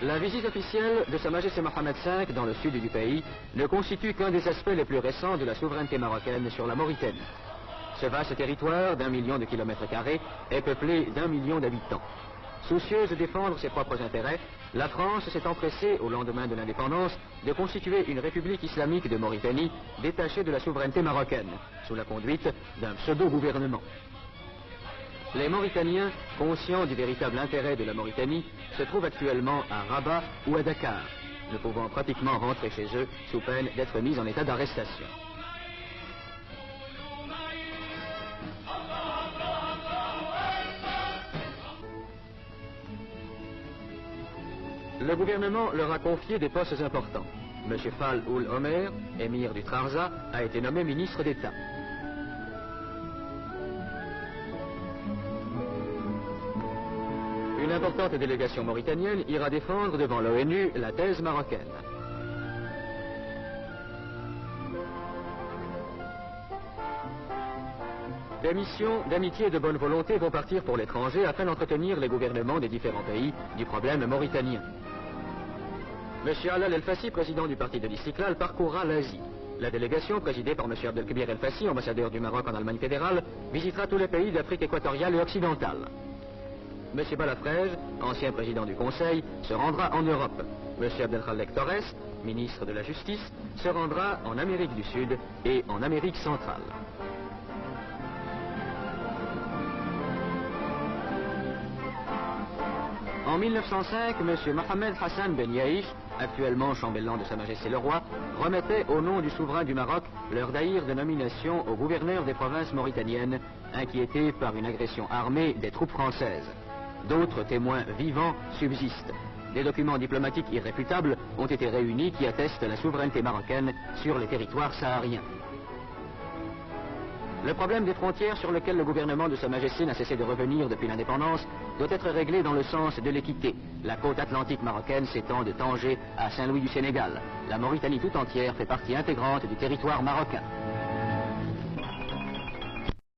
La visite officielle de Sa Majesté Mohamed V dans le sud du pays ne constitue qu'un des aspects les plus récents de la souveraineté marocaine sur la Mauritanie. Ce vaste territoire d'1 million de kilomètres carrés est peuplé d'1 million d'habitants. Soucieuse de défendre ses propres intérêts, la France s'est empressée, au lendemain de l'indépendance, de constituer une république islamique de Mauritanie détachée de la souveraineté marocaine, sous la conduite d'un pseudo-gouvernement. Les Mauritaniens, conscients du véritable intérêt de la Mauritanie, se trouvent actuellement à Rabat ou à Dakar, ne pouvant pratiquement rentrer chez eux sous peine d'être mis en état d'arrestation. Le gouvernement leur a confié des postes importants. M. Fall Oul Omer, émir du Trarza, a été nommé ministre d'État. Une importante délégation mauritanienne ira défendre devant l'ONU la thèse marocaine. Des missions d'amitié et de bonne volonté vont partir pour l'étranger afin d'entretenir les gouvernements des différents pays du problème mauritanien. M. Alal El-Fassi, président du parti de l'Istiklal, parcourra l'Asie. La délégation, présidée par M. Abdelkbir El-Fassi, ambassadeur du Maroc en Allemagne fédérale, visitera tous les pays d'Afrique équatoriale et occidentale. M. Balafrège, ancien président du Conseil, se rendra en Europe. M. Abdelkhalek Torres, ministre de la Justice, se rendra en Amérique du Sud et en Amérique centrale. En 1905, M. Mohamed Hassan Ben Yaïch, actuellement chambellan de Sa Majesté le Roi, remettait au nom du souverain du Maroc leur daïr de nomination au gouverneur des provinces mauritaniennes, inquiétés par une agression armée des troupes françaises. D'autres témoins vivants subsistent. Des documents diplomatiques irréfutables ont été réunis qui attestent la souveraineté marocaine sur les territoires sahariens. Le problème des frontières sur lequel le gouvernement de Sa Majesté n'a cessé de revenir depuis l'indépendance doit être réglé dans le sens de l'équité. La côte atlantique marocaine s'étend de Tanger à Saint-Louis du Sénégal. La Mauritanie tout entière fait partie intégrante du territoire marocain.